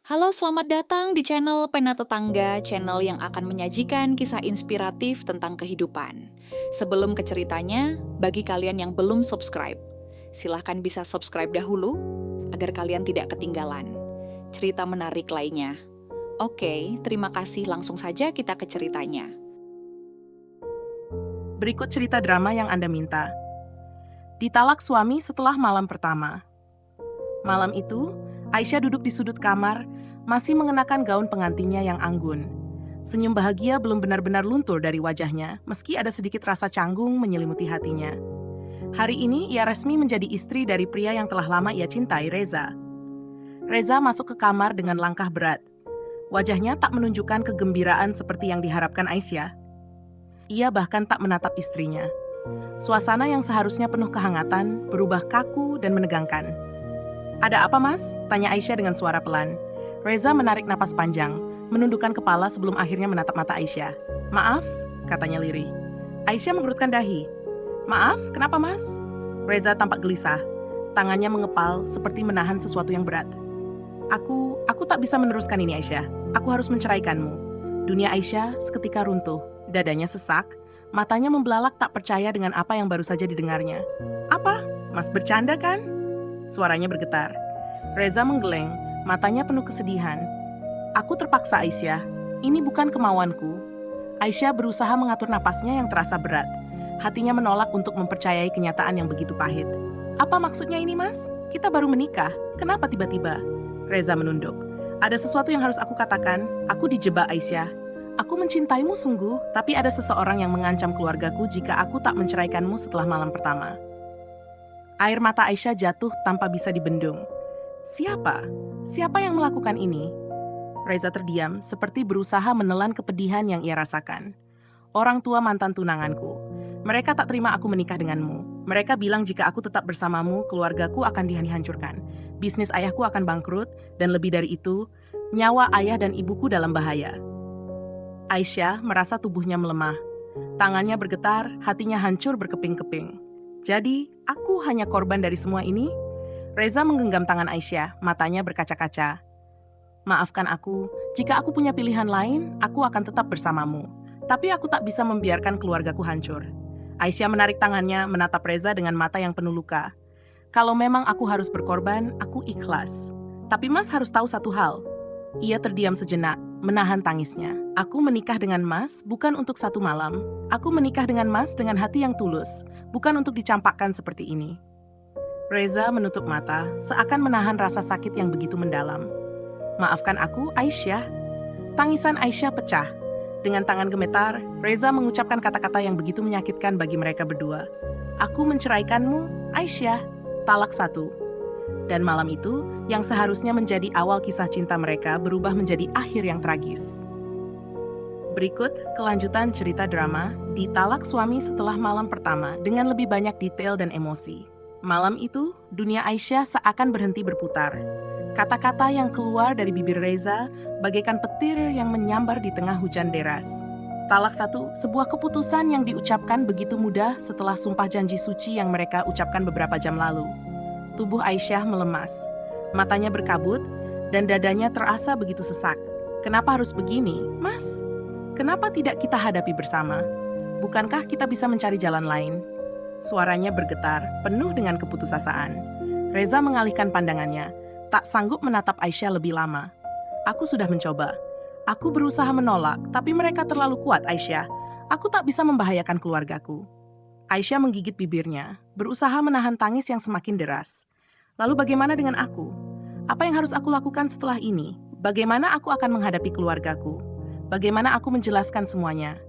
Halo, selamat datang di channel Pena Tetangga, channel yang akan menyajikan kisah inspiratif tentang kehidupan. Sebelum ke ceritanya, bagi kalian yang belum subscribe, silahkan bisa subscribe dahulu agar kalian tidak ketinggalan cerita menarik lainnya. Oke, terima kasih. Langsung saja kita ke ceritanya. Berikut cerita drama yang Anda minta. Ditalak suami setelah malam pertama. Malam itu, Aisyah duduk di sudut kamar, masih mengenakan gaun pengantinnya yang anggun. Senyum bahagia belum benar-benar luntur dari wajahnya, meski ada sedikit rasa canggung menyelimuti hatinya. Hari ini, ia resmi menjadi istri dari pria yang telah lama ia cintai, Reza. Reza masuk ke kamar dengan langkah berat. Wajahnya tak menunjukkan kegembiraan seperti yang diharapkan Aisyah. Ia bahkan tak menatap istrinya. Suasana yang seharusnya penuh kehangatan berubah kaku dan menegangkan. "Ada apa, Mas?" tanya Aisyah dengan suara pelan. Reza menarik napas panjang, menundukkan kepala sebelum akhirnya menatap mata Aisyah. "Maaf," katanya lirih. Aisyah mengerutkan dahi. "Maaf, kenapa, Mas?" Reza tampak gelisah. Tangannya mengepal seperti menahan sesuatu yang berat. Aku tak bisa meneruskan ini, Aisyah. Aku harus menceraikanmu." Dunia Aisyah seketika runtuh. Dadanya sesak, matanya membelalak tak percaya dengan apa yang baru saja didengarnya. "Apa? Mas bercanda kan?" Suaranya bergetar. Reza menggeleng, matanya penuh kesedihan. "Aku terpaksa, Aisyah. Ini bukan kemauanku." Aisyah berusaha mengatur napasnya yang terasa berat. Hatinya menolak untuk mempercayai kenyataan yang begitu pahit. "Apa maksudnya ini, Mas? Kita baru menikah. Kenapa tiba-tiba?" Reza menunduk. "Ada sesuatu yang harus aku katakan. Aku dijebak, Aisyah. Aku mencintaimu sungguh, tapi ada seseorang yang mengancam keluargaku jika aku tak menceraikanmu setelah malam pertama." Air mata Aisyah jatuh tanpa bisa dibendung. "Siapa? Siapa yang melakukan ini?" Reza terdiam, seperti berusaha menelan kepedihan yang ia rasakan. "Orang tua mantan tunanganku. Mereka tak terima aku menikah denganmu. Mereka bilang jika aku tetap bersamamu, keluargaku akan dihancurkan. Bisnis ayahku akan bangkrut, dan lebih dari itu, nyawa ayah dan ibuku dalam bahaya." Aisyah merasa tubuhnya melemah. Tangannya bergetar, hatinya hancur berkeping-keping. "Jadi, aku hanya korban dari semua ini?" Reza menggenggam tangan Aisyah, matanya berkaca-kaca. "Maafkan aku, jika aku punya pilihan lain, aku akan tetap bersamamu. Tapi aku tak bisa membiarkan keluargaku hancur." Aisyah menarik tangannya, menatap Reza dengan mata yang penuh luka. "Kalau memang aku harus berkorban, aku ikhlas. Tapi Mas harus tahu satu hal." Ia terdiam sejenak, menahan tangisnya. "Aku menikah dengan Mas bukan untuk satu malam. Aku menikah dengan Mas dengan hati yang tulus, bukan untuk dicampakkan seperti ini." Reza menutup mata, seakan menahan rasa sakit yang begitu mendalam. "Maafkan aku, Aisyah." Tangisan Aisyah pecah. Dengan tangan gemetar, Reza mengucapkan kata-kata yang begitu menyakitkan bagi mereka berdua. "Aku menceraikanmu, Aisyah. Talak 1. Dan malam itu, yang seharusnya menjadi awal kisah cinta mereka berubah menjadi akhir yang tragis. Berikut kelanjutan cerita drama Ditalak Suami Setelah Malam Pertama dengan lebih banyak detail dan emosi. Malam itu, dunia Aisyah seakan berhenti berputar. Kata-kata yang keluar dari bibir Reza bagaikan petir yang menyambar di tengah hujan deras. Talak 1, sebuah keputusan yang diucapkan begitu mudah setelah sumpah janji suci yang mereka ucapkan beberapa jam lalu. Tubuh Aisyah melemas, matanya berkabut, dan dadanya terasa begitu sesak. "Kenapa harus begini, Mas? Kenapa tidak kita hadapi bersama? Bukankah kita bisa mencari jalan lain?" Suaranya bergetar, penuh dengan keputusasaan. Reza mengalihkan pandangannya, tak sanggup menatap Aisyah lebih lama. "Aku sudah mencoba. Aku berusaha menolak, tapi mereka terlalu kuat, Aisyah. Aku tak bisa membahayakan keluargaku." Aisyah menggigit bibirnya, berusaha menahan tangis yang semakin deras. "Lalu bagaimana dengan aku? Apa yang harus aku lakukan setelah ini? Bagaimana aku akan menghadapi keluargaku? Bagaimana aku menjelaskan semuanya?"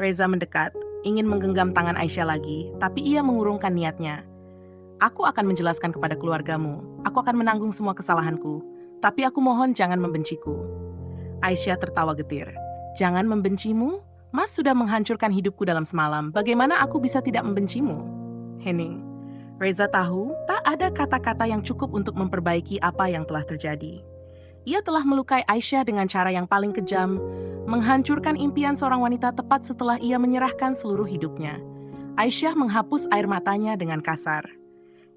Reza mendekat, ingin menggenggam tangan Aisyah lagi, tapi ia mengurungkan niatnya. "Aku akan menjelaskan kepada keluargamu. Aku akan menanggung semua kesalahanku. Tapi aku mohon jangan membenciku." Aisyah tertawa getir. "Jangan membencimu? Mas sudah menghancurkan hidupku dalam semalam. Bagaimana aku bisa tidak membencimu?" Hening. Reza tahu tak ada kata-kata yang cukup untuk memperbaiki apa yang telah terjadi. Ia telah melukai Aisyah dengan cara yang paling kejam, menghancurkan impian seorang wanita tepat setelah ia menyerahkan seluruh hidupnya. Aisyah menghapus air matanya dengan kasar.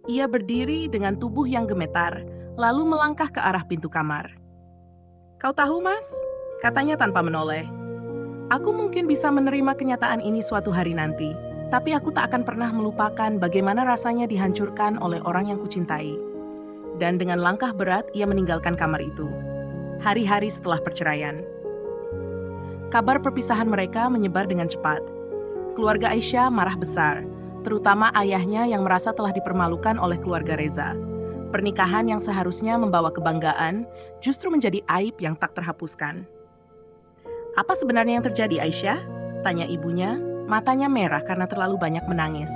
Ia berdiri dengan tubuh yang gemetar, lalu melangkah ke arah pintu kamar. Kau tahu, Mas? Katanya tanpa menoleh. Aku mungkin bisa menerima kenyataan ini suatu hari nanti, tapi aku tak akan pernah melupakan bagaimana rasanya dihancurkan oleh orang yang kucintai. Dan dengan langkah berat, ia meninggalkan kamar itu. Hari-hari setelah perceraian. Kabar perpisahan mereka menyebar dengan cepat. Keluarga Aisyah marah besar, terutama ayahnya yang merasa telah dipermalukan oleh keluarga Reza. Pernikahan yang seharusnya membawa kebanggaan justru menjadi aib yang tak terhapuskan. Apa sebenarnya yang terjadi, Aisyah? Tanya ibunya, matanya merah karena terlalu banyak menangis.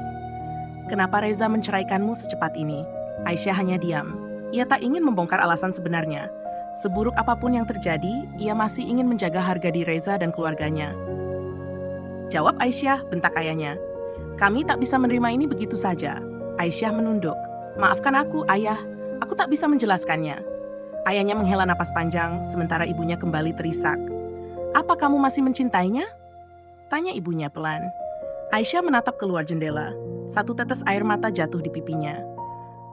Kenapa Reza menceraikanmu secepat ini? Aisyah hanya diam. Ia tak ingin membongkar alasan sebenarnya. Seburuk apapun yang terjadi, ia masih ingin menjaga harga diri Reza dan keluarganya. Jawab Aisyah, bentak ayahnya. Kami tak bisa menerima ini begitu saja. Aisyah menunduk. Maafkan aku, ayah. Aku tak bisa menjelaskannya. Ayahnya menghela napas panjang, sementara ibunya kembali terisak. Apa kamu masih mencintainya? Tanya ibunya pelan. Aisyah menatap keluar jendela. Satu tetes air mata jatuh di pipinya.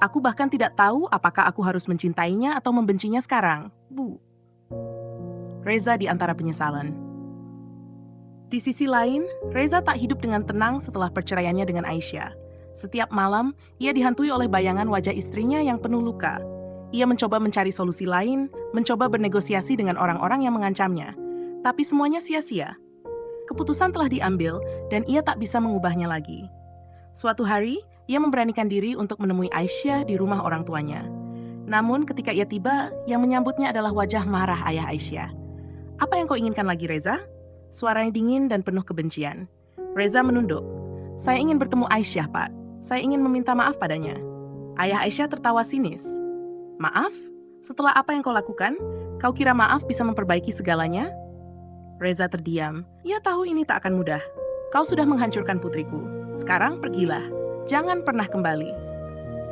Aku bahkan tidak tahu apakah aku harus mencintainya atau membencinya sekarang, Bu. Reza di antara penyesalan. Di sisi lain, Reza tak hidup dengan tenang setelah perceraiannya dengan Aisyah. Setiap malam, ia dihantui oleh bayangan wajah istrinya yang penuh luka. Ia mencoba mencari solusi lain, mencoba bernegosiasi dengan orang-orang yang mengancamnya. Tapi semuanya sia-sia. Keputusan telah diambil dan ia tak bisa mengubahnya lagi. Suatu hari, ia memberanikan diri untuk menemui Aisyah di rumah orang tuanya. Namun ketika ia tiba, yang menyambutnya adalah wajah marah ayah Aisyah. Apa yang kau inginkan lagi, Reza? Suaranya dingin dan penuh kebencian. Reza menunduk. Saya ingin bertemu Aisyah, Pak. Saya ingin meminta maaf padanya. Ayah Aisyah tertawa sinis. Maaf? Setelah apa yang kau lakukan, kau kira maaf bisa memperbaiki segalanya? Reza terdiam. Ia tahu ini tak akan mudah. Kau sudah menghancurkan putriku. Sekarang pergilah. Jangan pernah kembali.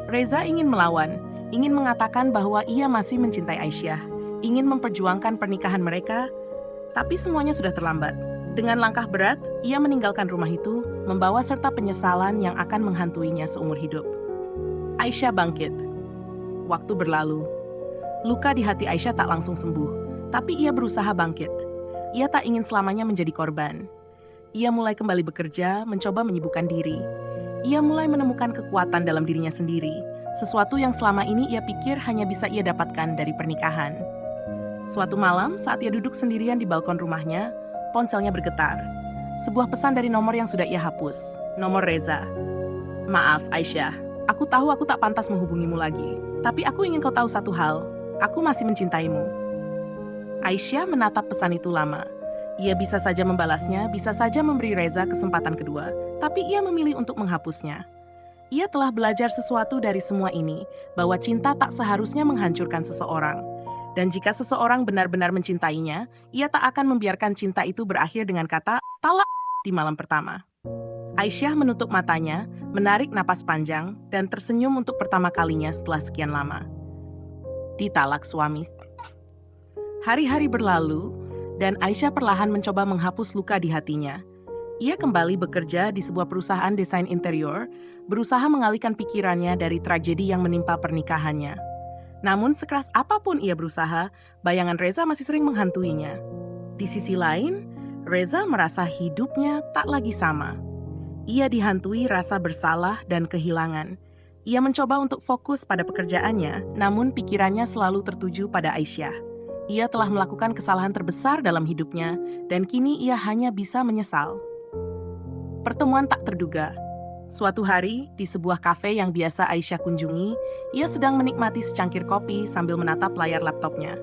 Reza ingin melawan, ingin mengatakan bahwa ia masih mencintai Aisyah, ingin memperjuangkan pernikahan mereka, tapi semuanya sudah terlambat. Dengan langkah berat, ia meninggalkan rumah itu, membawa serta penyesalan yang akan menghantuinya seumur hidup. Aisyah bangkit. Waktu berlalu. Luka di hati Aisyah tak langsung sembuh, tapi ia berusaha bangkit. Ia tak ingin selamanya menjadi korban. Ia mulai kembali bekerja, mencoba menyibukkan diri. Ia mulai menemukan kekuatan dalam dirinya sendiri, sesuatu yang selama ini ia pikir hanya bisa ia dapatkan dari pernikahan. Suatu malam, saat ia duduk sendirian di balkon rumahnya, ponselnya bergetar. Sebuah pesan dari nomor yang sudah ia hapus. Nomor Reza. Maaf, Aisyah. Aku tahu aku tak pantas menghubungimu lagi. Tapi aku ingin kau tahu satu hal. Aku masih mencintaimu. Aisyah menatap pesan itu lama. Ia bisa saja membalasnya, bisa saja memberi Reza kesempatan kedua, tapi ia memilih untuk menghapusnya. Ia telah belajar sesuatu dari semua ini, bahwa cinta tak seharusnya menghancurkan seseorang. Dan jika seseorang benar-benar mencintainya, ia tak akan membiarkan cinta itu berakhir dengan kata talak di malam pertama. Aisyah menutup matanya, menarik napas panjang, dan tersenyum untuk pertama kalinya setelah sekian lama. Ditalak suami. Hari-hari berlalu, dan Aisyah perlahan mencoba menghapus luka di hatinya. Ia kembali bekerja di sebuah perusahaan desain interior, berusaha mengalihkan pikirannya dari tragedi yang menimpa pernikahannya. Namun sekeras apapun ia berusaha, bayangan Reza masih sering menghantuinya. Di sisi lain, Reza merasa hidupnya tak lagi sama. Ia dihantui rasa bersalah dan kehilangan. Ia mencoba untuk fokus pada pekerjaannya, namun pikirannya selalu tertuju pada Aisyah. Ia telah melakukan kesalahan terbesar dalam hidupnya, dan kini ia hanya bisa menyesal. Pertemuan tak terduga. Suatu hari, di sebuah kafe yang biasa Aisyah kunjungi, ia sedang menikmati secangkir kopi sambil menatap layar laptopnya.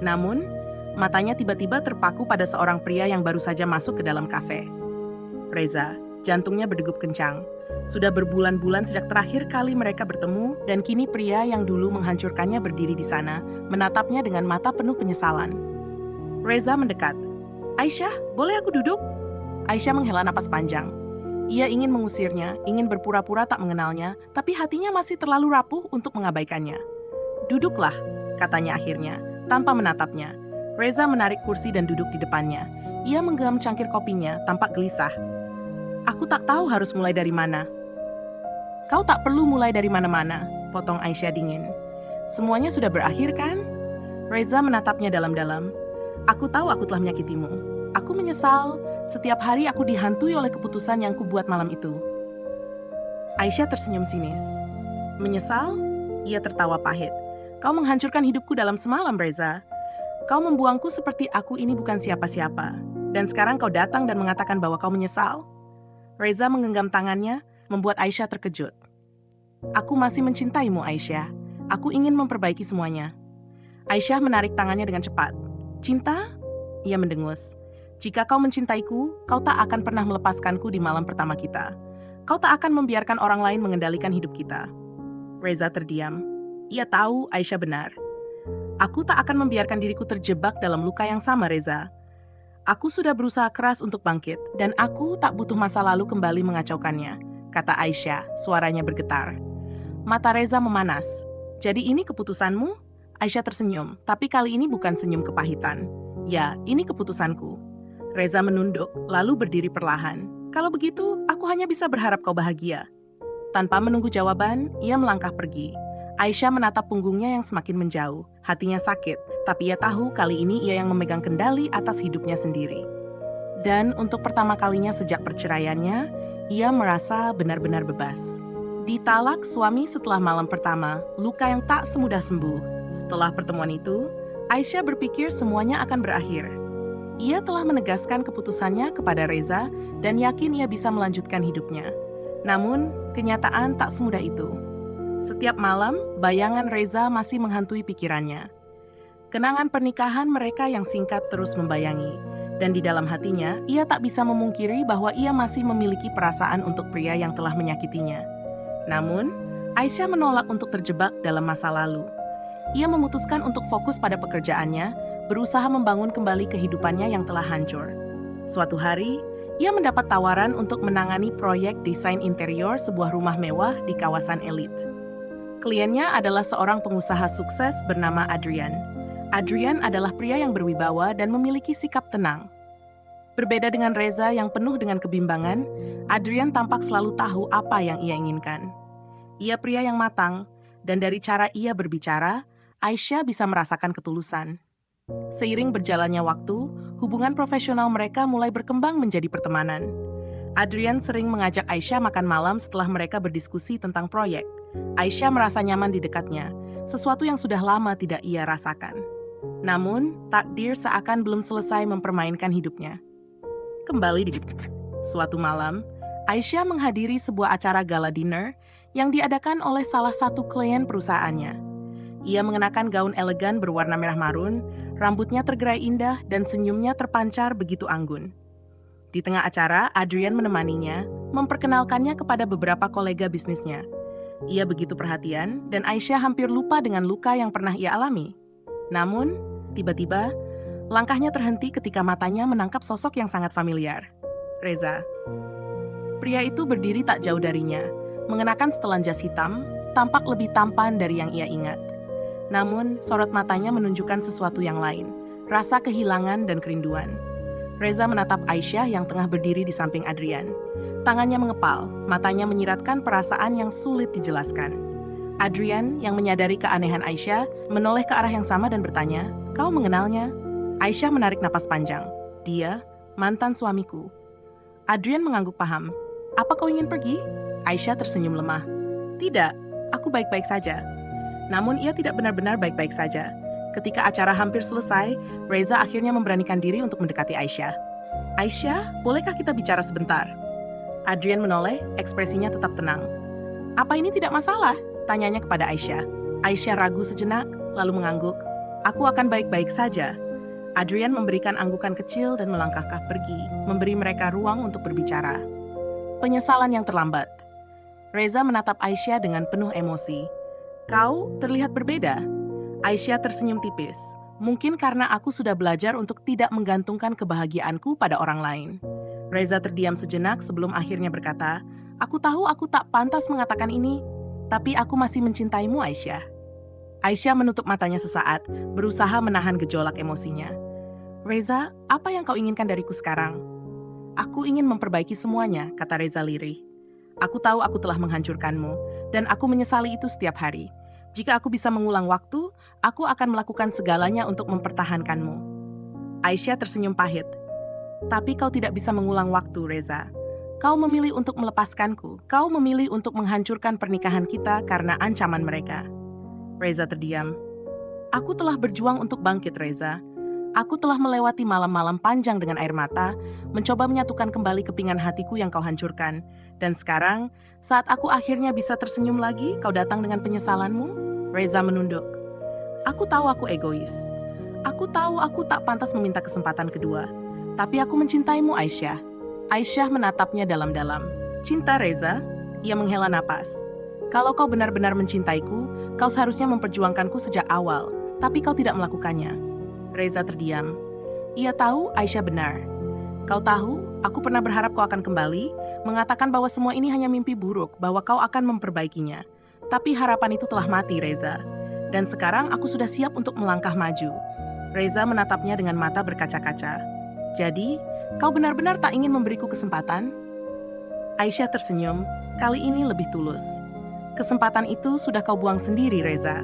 Namun, matanya tiba-tiba terpaku pada seorang pria yang baru saja masuk ke dalam kafe. Reza, jantungnya berdegup kencang. Sudah berbulan-bulan sejak terakhir kali mereka bertemu, dan kini pria yang dulu menghancurkannya berdiri di sana, menatapnya dengan mata penuh penyesalan. Reza mendekat. Aisyah, boleh aku duduk? Aisyah menghela napas panjang. Ia ingin mengusirnya, ingin berpura-pura tak mengenalnya, tapi hatinya masih terlalu rapuh untuk mengabaikannya. Duduklah, katanya akhirnya, tanpa menatapnya. Reza menarik kursi dan duduk di depannya. Ia menggenggam cangkir kopinya, tampak gelisah. Aku tak tahu harus mulai dari mana. Kau tak perlu mulai dari mana-mana, potong Aisyah dingin. Semuanya sudah berakhir kan? Reza menatapnya dalam-dalam. Aku tahu aku telah menyakitimu. Aku menyesal. Setiap hari aku dihantui oleh keputusan yang kubuat malam itu. Aisyah tersenyum sinis. Menyesal? Ia tertawa pahit. Kau menghancurkan hidupku dalam semalam, Reza. Kau membuangku seperti aku ini bukan siapa-siapa. Dan sekarang kau datang dan mengatakan bahwa kau menyesal? Reza menggenggam tangannya, membuat Aisyah terkejut. Aku masih mencintaimu, Aisyah. Aku ingin memperbaiki semuanya. Aisyah menarik tangannya dengan cepat. Cinta? Ia mendengus. Jika kau mencintaiku, kau tak akan pernah melepaskanku di malam pertama kita. Kau tak akan membiarkan orang lain mengendalikan hidup kita. Reza terdiam. Ia tahu Aisyah benar. Aku tak akan membiarkan diriku terjebak dalam luka yang sama, Reza. Aku sudah berusaha keras untuk bangkit, dan aku tak butuh masa lalu kembali mengacaukannya, kata Aisyah, suaranya bergetar. Mata Reza memanas. Jadi ini keputusanmu? Aisyah tersenyum, tapi kali ini bukan senyum kepahitan. Ya, ini keputusanku. Reza menunduk, lalu berdiri perlahan. Kalau begitu, aku hanya bisa berharap kau bahagia. Tanpa menunggu jawaban, ia melangkah pergi. Aisyah menatap punggungnya yang semakin menjauh. Hatinya sakit, tapi ia tahu kali ini ia yang memegang kendali atas hidupnya sendiri. Dan untuk pertama kalinya sejak perceraiannya, ia merasa benar-benar bebas. Ditalak suami setelah malam pertama, luka yang tak semudah sembuh. Setelah pertemuan itu, Aisyah berpikir semuanya akan berakhir. Ia telah menegaskan keputusannya kepada Reza dan yakin ia bisa melanjutkan hidupnya. Namun, kenyataan tak semudah itu. Setiap malam, bayangan Reza masih menghantui pikirannya. Kenangan pernikahan mereka yang singkat terus membayangi. Dan di dalam hatinya, ia tak bisa memungkiri bahwa ia masih memiliki perasaan untuk pria yang telah menyakitinya. Namun, Aisyah menolak untuk terjebak dalam masa lalu. Ia memutuskan untuk fokus pada pekerjaannya, berusaha membangun kembali kehidupannya yang telah hancur. Suatu hari, ia mendapat tawaran untuk menangani proyek desain interior sebuah rumah mewah di kawasan elit. Kliennya adalah seorang pengusaha sukses bernama Adrian. Adrian adalah pria yang berwibawa dan memiliki sikap tenang. Berbeda dengan Reza yang penuh dengan kebimbangan, Adrian tampak selalu tahu apa yang ia inginkan. Ia pria yang matang, dan dari cara ia berbicara, Aisyah bisa merasakan ketulusan. Seiring berjalannya waktu, hubungan profesional mereka mulai berkembang menjadi pertemanan. Adrian sering mengajak Aisyah makan malam setelah mereka berdiskusi tentang proyek. Aisyah merasa nyaman di dekatnya, sesuatu yang sudah lama tidak ia rasakan. Namun, takdir seakan belum selesai mempermainkan hidupnya. Kembali di suatu malam, Aisyah menghadiri sebuah acara gala dinner yang diadakan oleh salah satu klien perusahaannya. Ia mengenakan gaun elegan berwarna merah marun, rambutnya tergerai indah dan senyumnya terpancar begitu anggun. Di tengah acara, Adrian menemaninya, memperkenalkannya kepada beberapa kolega bisnisnya. Ia begitu perhatian dan Aisyah hampir lupa dengan luka yang pernah ia alami. Namun, tiba-tiba, langkahnya terhenti ketika matanya menangkap sosok yang sangat familiar. Reza. Pria itu berdiri tak jauh darinya, mengenakan setelan jas hitam, tampak lebih tampan dari yang ia ingat. Namun, sorot matanya menunjukkan sesuatu yang lain, rasa kehilangan dan kerinduan. Reza menatap Aisyah yang tengah berdiri di samping Adrian. Tangannya mengepal, matanya menyiratkan perasaan yang sulit dijelaskan. Adrian, yang menyadari keanehan Aisyah, menoleh ke arah yang sama dan bertanya, "Kau mengenalnya?" Aisyah menarik napas panjang. "Dia, mantan suamiku." Adrian mengangguk paham. "Apa kau ingin pergi?" Aisyah tersenyum lemah. "Tidak, aku baik-baik saja." Namun ia tidak benar-benar baik-baik saja. Ketika acara hampir selesai, Reza akhirnya memberanikan diri untuk mendekati Aisyah. "Aisyah, bolehkah kita bicara sebentar?" Adrian menoleh, ekspresinya tetap tenang. "Apa ini tidak masalah?" tanyanya kepada Aisyah. Aisyah ragu sejenak, lalu mengangguk. "Aku akan baik-baik saja." Adrian memberikan anggukan kecil dan melangkahkah pergi, memberi mereka ruang untuk berbicara. Penyesalan yang terlambat. Reza menatap Aisyah dengan penuh emosi. "Kau terlihat berbeda." Aisyah tersenyum tipis. "Mungkin karena aku sudah belajar untuk tidak menggantungkan kebahagiaanku pada orang lain." Reza terdiam sejenak sebelum akhirnya berkata, "Aku tahu aku tak pantas mengatakan ini, tapi aku masih mencintaimu, Aisyah." Aisyah menutup matanya sesaat, berusaha menahan gejolak emosinya. "Reza, apa yang kau inginkan dariku sekarang?" "Aku ingin memperbaiki semuanya," kata Reza lirih. "Aku tahu aku telah menghancurkanmu, dan aku menyesali itu setiap hari. Jika aku bisa mengulang waktu, aku akan melakukan segalanya untuk mempertahankanmu. Aisyah tersenyum pahit. Tapi kau tidak bisa mengulang waktu, Reza. Kau memilih untuk melepaskanku. Kau memilih untuk menghancurkan pernikahan kita karena ancaman mereka. Reza terdiam. Aku telah berjuang untuk bangkit, Reza. Aku telah melewati malam-malam panjang dengan air mata, mencoba menyatukan kembali kepingan hatiku yang kau hancurkan. Dan sekarang, saat aku akhirnya bisa tersenyum lagi, kau datang dengan penyesalanmu? Reza menunduk. Aku tahu aku egois. Aku tahu aku tak pantas meminta kesempatan kedua. Tapi aku mencintaimu, Aisyah. Aisyah menatapnya dalam-dalam. Cinta, Reza? Ia menghela napas. Kalau kau benar-benar mencintaiku, kau seharusnya memperjuangkanku sejak awal. Tapi kau tidak melakukannya. Reza terdiam. Ia tahu Aisyah benar. Kau tahu, aku pernah berharap kau akan kembali, mengatakan bahwa semua ini hanya mimpi buruk, bahwa kau akan memperbaikinya. Tapi harapan itu telah mati, Reza. Dan sekarang aku sudah siap untuk melangkah maju. Reza menatapnya dengan mata berkaca-kaca. Jadi, kau benar-benar tak ingin memberiku kesempatan? Aisyah tersenyum, kali ini lebih tulus. Kesempatan itu sudah kau buang sendiri, Reza.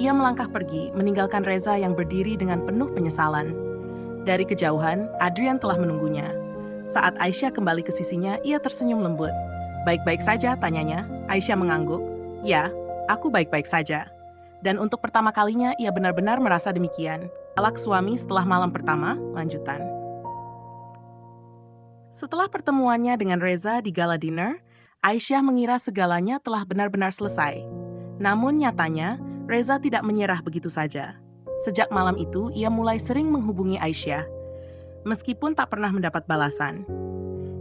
Ia melangkah pergi, meninggalkan Reza yang berdiri dengan penuh penyesalan. Dari kejauhan, Adrian telah menunggunya. Saat Aisyah kembali ke sisinya, ia tersenyum lembut. Baik-baik saja, tanyanya. Aisyah mengangguk. Ya, aku baik-baik saja. Dan untuk pertama kalinya, ia benar-benar merasa demikian. Alak suami setelah malam pertama, lanjutan. Setelah pertemuannya dengan Reza di gala dinner, Aisyah mengira segalanya telah benar-benar selesai. Namun nyatanya, Reza tidak menyerah begitu saja. Sejak malam itu, ia mulai sering menghubungi Aisyah, meskipun tak pernah mendapat balasan.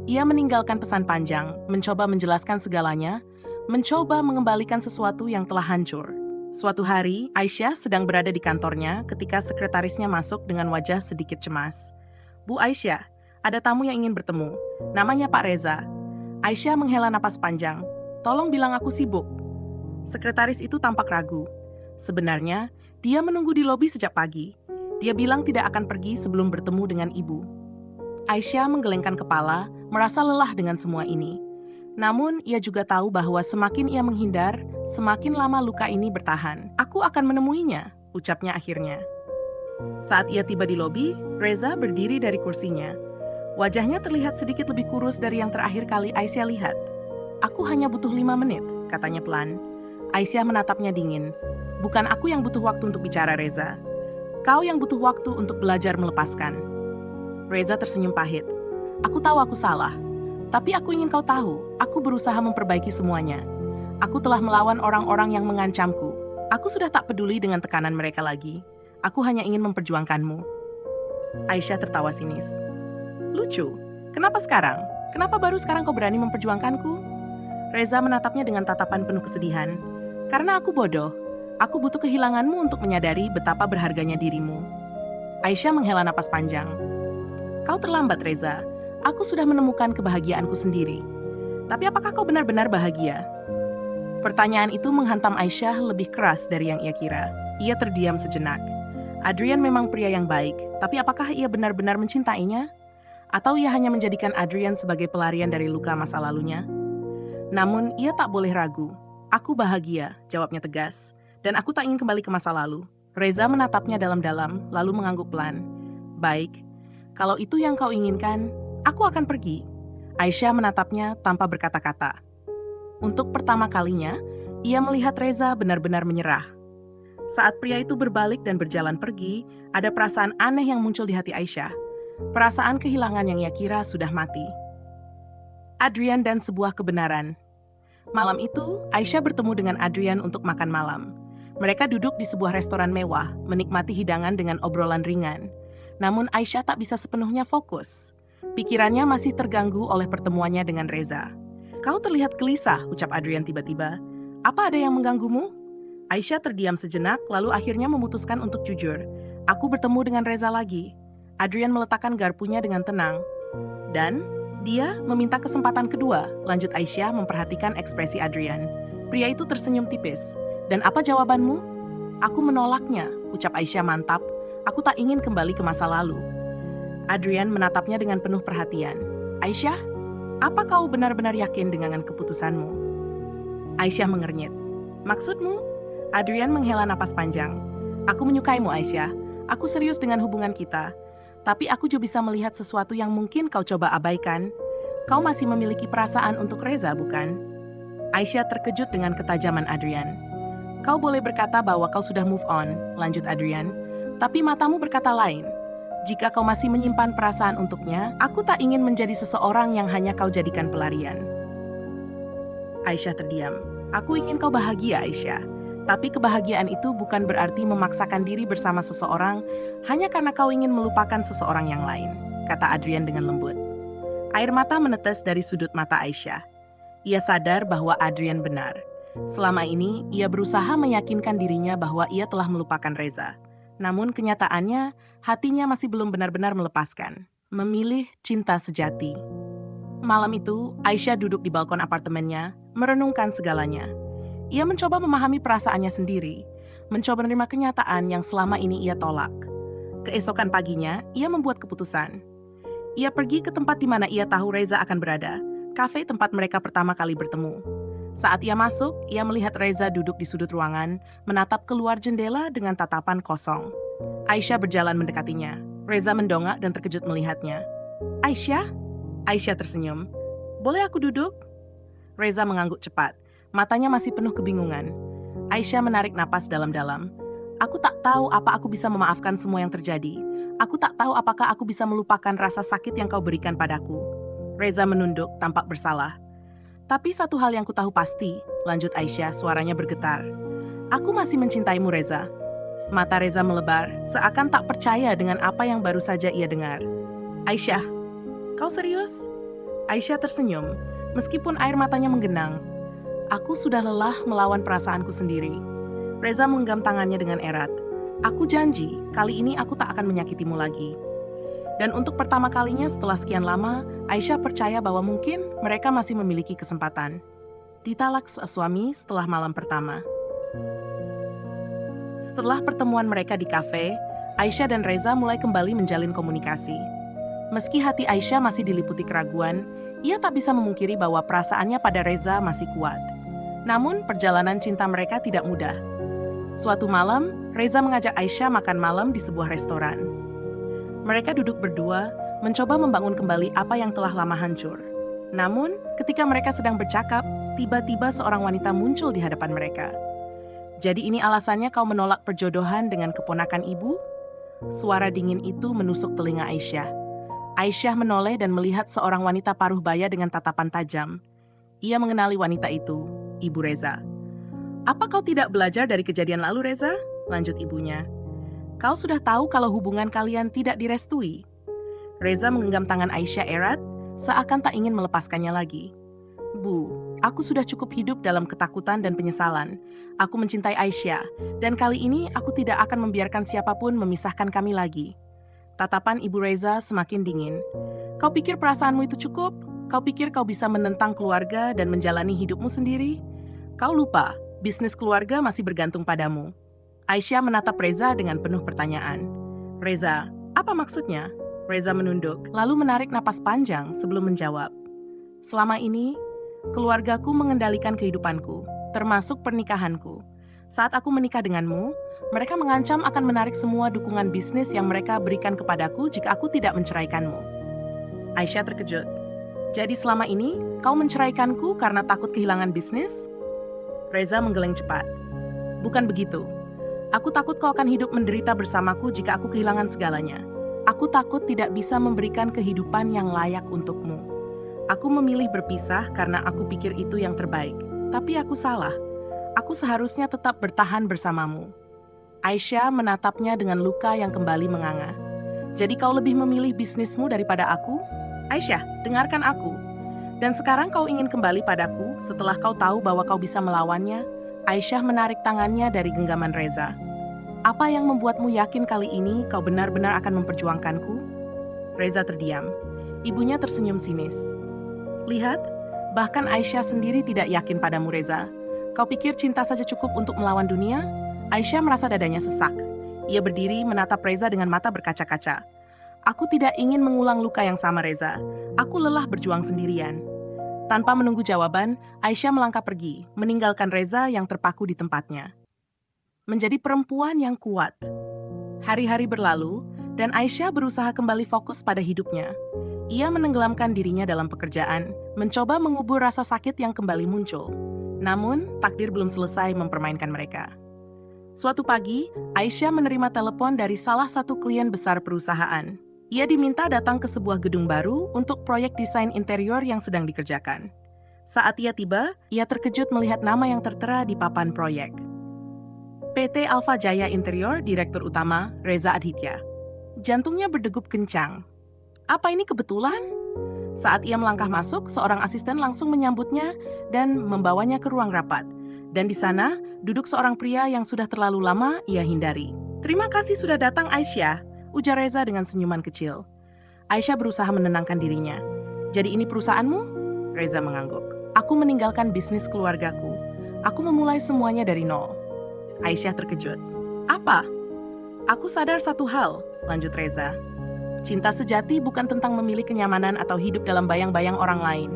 Ia meninggalkan pesan panjang, mencoba menjelaskan segalanya, mencoba mengembalikan sesuatu yang telah hancur. Suatu hari, Aisyah sedang berada di kantornya ketika sekretarisnya masuk dengan wajah sedikit cemas. Bu Aisyah, ada tamu yang ingin bertemu. Namanya Pak Reza. Aisyah menghela napas panjang. Tolong bilang aku sibuk. Sekretaris itu tampak ragu. Sebenarnya, dia menunggu di lobi sejak pagi. Dia bilang tidak akan pergi sebelum bertemu dengan ibu. Aisyah menggelengkan kepala, merasa lelah dengan semua ini. Namun, ia juga tahu bahwa semakin ia menghindar, semakin lama luka ini bertahan. Aku akan menemuinya, ucapnya akhirnya. Saat ia tiba di lobi, Reza berdiri dari kursinya. Wajahnya terlihat sedikit lebih kurus dari yang terakhir kali Aisyah lihat. Aku hanya butuh 5 menit, katanya pelan. Aisyah menatapnya dingin. Bukan aku yang butuh waktu untuk bicara, Reza. Kau yang butuh waktu untuk belajar melepaskan. Reza tersenyum pahit. Aku tahu aku salah. Tapi aku ingin kau tahu, aku berusaha memperbaiki semuanya. Aku telah melawan orang-orang yang mengancamku. Aku sudah tak peduli dengan tekanan mereka lagi. Aku hanya ingin memperjuangkanmu. Aisyah tertawa sinis. Lucu, kenapa sekarang? Kenapa baru sekarang kau berani memperjuangkanku? Reza menatapnya dengan tatapan penuh kesedihan. Karena aku bodoh. Aku butuh kehilanganmu untuk menyadari betapa berharganya dirimu. Aisyah menghela napas panjang. Kau terlambat, Reza. Aku sudah menemukan kebahagiaanku sendiri. Tapi apakah kau benar-benar bahagia? Pertanyaan itu menghantam Aisyah lebih keras dari yang ia kira. Ia terdiam sejenak. Adrian memang pria yang baik, tapi apakah ia benar-benar mencintainya? Atau ia hanya menjadikan Adrian sebagai pelarian dari luka masa lalunya? Namun, ia tak boleh ragu. Aku bahagia, jawabnya tegas. Dan aku tak ingin kembali ke masa lalu. Reza menatapnya dalam-dalam, lalu mengangguk pelan. Baik, kalau itu yang kau inginkan, aku akan pergi. Aisyah menatapnya tanpa berkata-kata. Untuk pertama kalinya, ia melihat Reza benar-benar menyerah. Saat pria itu berbalik dan berjalan pergi, ada perasaan aneh yang muncul di hati Aisyah. Perasaan kehilangan yang ia kira sudah mati. Adrian dan sebuah kebenaran. Malam itu, Aisyah bertemu dengan Adrian untuk makan malam. Mereka duduk di sebuah restoran mewah, menikmati hidangan dengan obrolan ringan. Namun Aisyah tak bisa sepenuhnya fokus. Pikirannya masih terganggu oleh pertemuannya dengan Reza. Kau terlihat gelisah, ucap Adrian tiba-tiba. Apa ada yang mengganggumu? Aisyah terdiam sejenak, lalu akhirnya memutuskan untuk jujur. Aku bertemu dengan Reza lagi. Adrian meletakkan garpunya dengan tenang. Dan dia meminta kesempatan kedua, lanjut Aisyah memperhatikan ekspresi Adrian. Pria itu tersenyum tipis. Dan apa jawabanmu? Aku menolaknya, ucap Aisyah mantap. Aku tak ingin kembali ke masa lalu. Adrian menatapnya dengan penuh perhatian. Aisyah, apa kau benar-benar yakin dengan keputusanmu? Aisyah mengernyit. Maksudmu? Adrian menghela napas panjang. Aku menyukaimu, Aisyah. Aku serius dengan hubungan kita. Tapi aku juga bisa melihat sesuatu yang mungkin kau coba abaikan. Kau masih memiliki perasaan untuk Reza, bukan? Aisyah terkejut dengan ketajaman Adrian. Kau boleh berkata bahwa kau sudah move on, lanjut Adrian. Tapi matamu berkata lain. Jika kau masih menyimpan perasaan untuknya, aku tak ingin menjadi seseorang yang hanya kau jadikan pelarian. Aisyah terdiam. Aku ingin kau bahagia, Aisyah. Tapi kebahagiaan itu bukan berarti memaksakan diri bersama seseorang hanya karena kau ingin melupakan seseorang yang lain, kata Adrian dengan lembut. Air mata menetes dari sudut mata Aisyah. Ia sadar bahwa Adrian benar. Selama ini, ia berusaha meyakinkan dirinya bahwa ia telah melupakan Reza. Namun kenyataannya, hatinya masih belum benar-benar melepaskan. Memilih cinta sejati. Malam itu, Aisyah duduk di balkon apartemennya, merenungkan segalanya. Ia mencoba memahami perasaannya sendiri, mencoba menerima kenyataan yang selama ini ia tolak. Keesokan paginya, ia membuat keputusan. Ia pergi ke tempat di mana ia tahu Reza akan berada, kafe tempat mereka pertama kali bertemu. Saat ia masuk, ia melihat Reza duduk di sudut ruangan, menatap keluar jendela dengan tatapan kosong. Aisyah berjalan mendekatinya. Reza mendongak dan terkejut melihatnya. Aisyah? Aisyah tersenyum. Boleh aku duduk? Reza mengangguk cepat. Matanya masih penuh kebingungan. Aisyah menarik napas dalam-dalam. Aku tak tahu apa aku bisa memaafkan semua yang terjadi. Aku tak tahu apakah aku bisa melupakan rasa sakit yang kau berikan padaku. Reza menunduk, tampak bersalah. Tapi satu hal yang ku tahu pasti, lanjut Aisyah, suaranya bergetar. Aku masih mencintaimu, Reza. Mata Reza melebar, seakan tak percaya dengan apa yang baru saja ia dengar. Aisyah, kau serius? Aisyah tersenyum, meskipun air matanya menggenang. Aku sudah lelah melawan perasaanku sendiri. Reza menggenggam tangannya dengan erat. Aku janji, kali ini aku tak akan menyakitimu lagi. Dan untuk pertama kalinya setelah sekian lama, Aisyah percaya bahwa mungkin mereka masih memiliki kesempatan. Ditalak suami setelah malam pertama. Setelah pertemuan mereka di kafe, Aisyah dan Reza mulai kembali menjalin komunikasi. Meski hati Aisyah masih diliputi keraguan, ia tak bisa memungkiri bahwa perasaannya pada Reza masih kuat. Namun, perjalanan cinta mereka tidak mudah. Suatu malam, Reza mengajak Aisyah makan malam di sebuah restoran. Mereka duduk berdua, mencoba membangun kembali apa yang telah lama hancur. Namun, ketika mereka sedang bercakap, tiba-tiba seorang wanita muncul di hadapan mereka. Jadi ini alasannya kau menolak perjodohan dengan keponakan ibu? Suara dingin itu menusuk telinga Aisyah. Aisyah menoleh dan melihat seorang wanita paruh baya dengan tatapan tajam. Ia mengenali wanita itu, Ibu Reza. Apa kau tidak belajar dari kejadian lalu, Reza? Lanjut ibunya. Kau sudah tahu kalau hubungan kalian tidak direstui. Reza menggenggam tangan Aisyah erat, seakan tak ingin melepaskannya lagi. Bu, aku sudah cukup hidup dalam ketakutan dan penyesalan. Aku mencintai Aisyah, dan kali ini aku tidak akan membiarkan siapapun memisahkan kami lagi. Tatapan Ibu Reza semakin dingin. Kau pikir perasaanmu itu cukup? Kau pikir kau bisa menentang keluarga dan menjalani hidupmu sendiri? Kau lupa, bisnis keluarga masih bergantung padamu. Aisyah menatap Reza dengan penuh pertanyaan. Reza, apa maksudnya? Reza menunduk, lalu menarik napas panjang sebelum menjawab. Selama ini, keluargaku mengendalikan kehidupanku, termasuk pernikahanku. Saat aku menikah denganmu, mereka mengancam akan menarik semua dukungan bisnis yang mereka berikan kepadaku jika aku tidak menceraikanmu. Aisyah terkejut. Jadi selama ini, kau menceraikanku karena takut kehilangan bisnis? Reza menggeleng cepat. Bukan begitu. Aku takut kau akan hidup menderita bersamaku jika aku kehilangan segalanya. Aku takut tidak bisa memberikan kehidupan yang layak untukmu. Aku memilih berpisah karena aku pikir itu yang terbaik. Tapi aku salah. Aku seharusnya tetap bertahan bersamamu. Aisyah menatapnya dengan luka yang kembali menganga. Jadi kau lebih memilih bisnismu daripada aku? Aisyah, dengarkan aku. Dan sekarang kau ingin kembali padaku setelah kau tahu bahwa kau bisa melawannya? Aisyah menarik tangannya dari genggaman Reza. Apa yang membuatmu yakin kali ini kau benar-benar akan memperjuangkanku? Reza terdiam. Ibunya tersenyum sinis. Lihat, bahkan Aisyah sendiri tidak yakin padamu, Reza. Kau pikir cinta saja cukup untuk melawan dunia? Aisyah merasa dadanya sesak. Ia berdiri menatap Reza dengan mata berkaca-kaca. Aku tidak ingin mengulang luka yang sama, Reza. Aku lelah berjuang sendirian. Tanpa menunggu jawaban, Aisyah melangkah pergi, meninggalkan Reza yang terpaku di tempatnya. menjadi perempuan yang kuat. Hari-hari berlalu, dan Aisyah berusaha kembali fokus pada hidupnya. Ia menenggelamkan dirinya dalam pekerjaan, mencoba mengubur rasa sakit yang kembali muncul. Namun, takdir belum selesai mempermainkan mereka. Suatu pagi, Aisyah menerima telepon dari salah satu klien besar perusahaan. Ia diminta datang ke sebuah gedung baru untuk proyek desain interior yang sedang dikerjakan. Saat ia tiba, ia terkejut melihat nama yang tertera di papan proyek. PT Alfa Jaya Interior, Direktur Utama, Reza Aditya. Jantungnya berdegup kencang. Apa ini kebetulan? Saat ia melangkah masuk, seorang asisten langsung menyambutnya dan membawanya ke ruang rapat. Dan di sana, duduk seorang pria yang sudah terlalu lama ia hindari. "Terima kasih sudah datang, Aisyah," ujar Reza dengan senyuman kecil. Aisyah berusaha menenangkan dirinya. "Jadi ini perusahaanmu?" Reza mengangguk. "Aku meninggalkan bisnis keluargaku. Aku memulai semuanya dari nol." Aisyah terkejut. "Apa?" "Aku sadar satu hal," lanjut Reza. "Cinta sejati bukan tentang memilih kenyamanan atau hidup dalam bayang-bayang orang lain.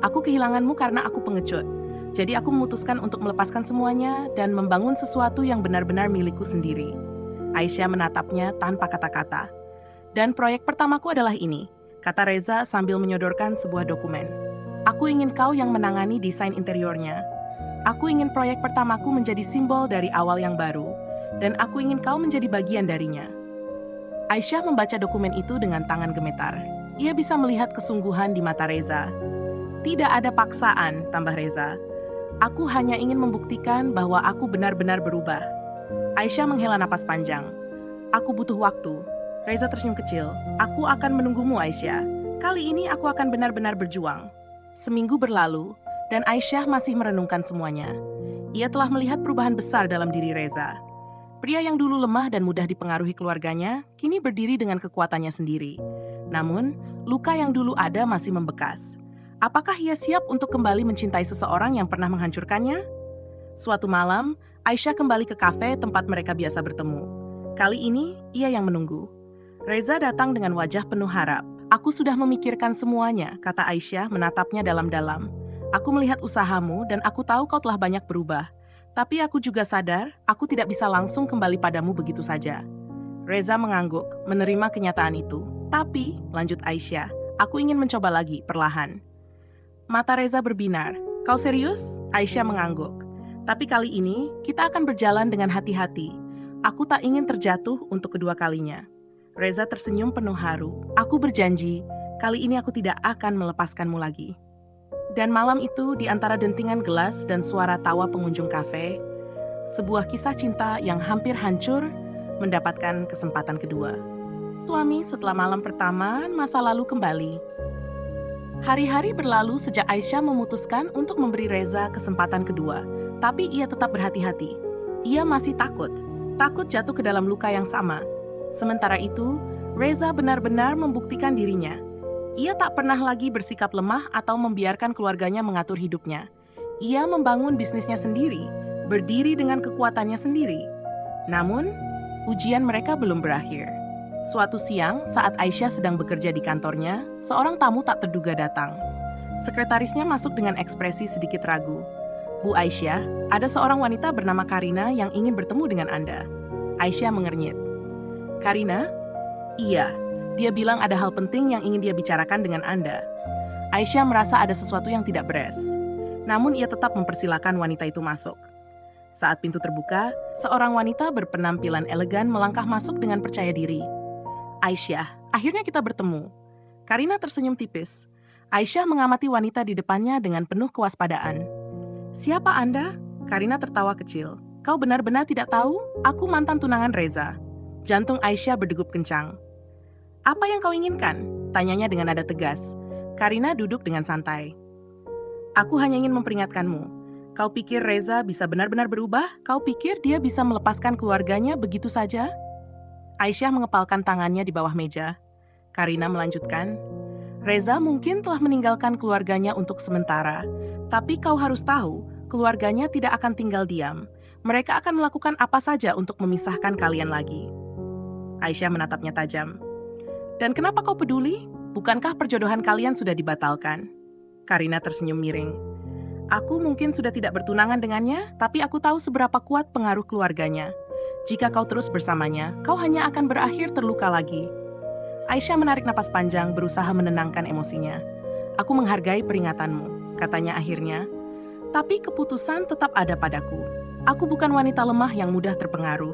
Aku kehilanganmu karena aku pengecut. Jadi aku memutuskan untuk melepaskan semuanya dan membangun sesuatu yang benar-benar milikku sendiri." Aisyah menatapnya tanpa kata-kata. "Dan proyek pertamaku adalah ini," kata Reza sambil menyodorkan sebuah dokumen. "Aku ingin kau yang menangani desain interiornya. Aku ingin proyek pertamaku menjadi simbol dari awal yang baru, dan aku ingin kau menjadi bagian darinya." Aisyah membaca dokumen itu dengan tangan gemetar. Ia bisa melihat kesungguhan di mata Reza. "Tidak ada paksaan," tambah Reza. "Aku hanya ingin membuktikan bahwa aku benar-benar berubah." Aisyah menghela napas panjang. "Aku butuh waktu." Reza tersenyum kecil. "Aku akan menunggumu, Aisyah. Kali ini aku akan benar-benar berjuang." Seminggu berlalu, dan Aisyah masih merenungkan semuanya. Ia telah melihat perubahan besar dalam diri Reza. Pria yang dulu lemah dan mudah dipengaruhi keluarganya, kini berdiri dengan kekuatannya sendiri. Namun, luka yang dulu ada masih membekas. Apakah ia siap untuk kembali mencintai seseorang yang pernah menghancurkannya? Suatu malam, Aisyah kembali ke kafe tempat mereka biasa bertemu. Kali ini, ia yang menunggu. Reza datang dengan wajah penuh harap. "Aku sudah memikirkan semuanya," kata Aisyah menatapnya dalam-dalam. "Aku melihat usahamu dan aku tahu kau telah banyak berubah. Tapi aku juga sadar, aku tidak bisa langsung kembali padamu begitu saja." Reza mengangguk, menerima kenyataan itu. "Tapi," lanjut Aisyah, "aku ingin mencoba lagi, perlahan." Mata Reza berbinar. "Kau serius?" Aisyah mengangguk. "Tapi kali ini, kita akan berjalan dengan hati-hati. Aku tak ingin terjatuh untuk kedua kalinya." Reza tersenyum penuh haru. "Aku berjanji, kali ini aku tidak akan melepaskanmu lagi." Dan malam itu, di antara dentingan gelas dan suara tawa pengunjung kafe, sebuah kisah cinta yang hampir hancur mendapatkan kesempatan kedua. Suami setelah malam pertama, masa lalu kembali. Hari-hari berlalu sejak Aisyah memutuskan untuk memberi Reza kesempatan kedua, tapi ia tetap berhati-hati. Ia masih takut jatuh ke dalam luka yang sama. Sementara itu, Reza benar-benar membuktikan dirinya. Ia tak pernah lagi bersikap lemah atau membiarkan keluarganya mengatur hidupnya. Ia membangun bisnisnya sendiri, berdiri dengan kekuatannya sendiri. Namun, ujian mereka belum berakhir. Suatu siang, saat Aisyah sedang bekerja di kantornya, seorang tamu tak terduga datang. Sekretarisnya masuk dengan ekspresi sedikit ragu. "Bu Aisyah, ada seorang wanita bernama Karina yang ingin bertemu dengan Anda." Aisyah mengernyit. "Karina?" "Iya, dia bilang ada hal penting yang ingin dia bicarakan dengan Anda." Aisyah merasa ada sesuatu yang tidak beres. Namun ia tetap mempersilahkan wanita itu masuk. Saat pintu terbuka, seorang wanita berpenampilan elegan melangkah masuk dengan percaya diri. "Aisyah, akhirnya kita bertemu." Karina tersenyum tipis. Aisyah mengamati wanita di depannya dengan penuh kewaspadaan. "Siapa Anda?" Karina tertawa kecil. "Kau benar-benar tidak tahu? Aku mantan tunangan Reza." Jantung Aisyah berdegup kencang. "Apa yang kau inginkan?" tanyanya dengan nada tegas. Karina duduk dengan santai. "Aku hanya ingin memperingatkanmu. Kau pikir Reza bisa benar-benar berubah? Kau pikir dia bisa melepaskan keluarganya begitu saja?" Aisyah mengepalkan tangannya di bawah meja. Karina melanjutkan, "Reza mungkin telah meninggalkan keluarganya untuk sementara. Tapi kau harus tahu, keluarganya tidak akan tinggal diam. Mereka akan melakukan apa saja untuk memisahkan kalian lagi." Aisyah menatapnya tajam. "Dan kenapa kau peduli? Bukankah perjodohan kalian sudah dibatalkan?" Karina tersenyum miring. Aku mungkin sudah tidak bertunangan dengannya, tapi aku tahu seberapa kuat pengaruh keluarganya. Jika kau terus bersamanya, kau hanya akan berakhir terluka lagi. Aisyah menarik napas panjang, berusaha menenangkan emosinya. Aku menghargai peringatanmu, katanya akhirnya. Tapi keputusan tetap ada padaku. Aku bukan wanita lemah yang mudah terpengaruh.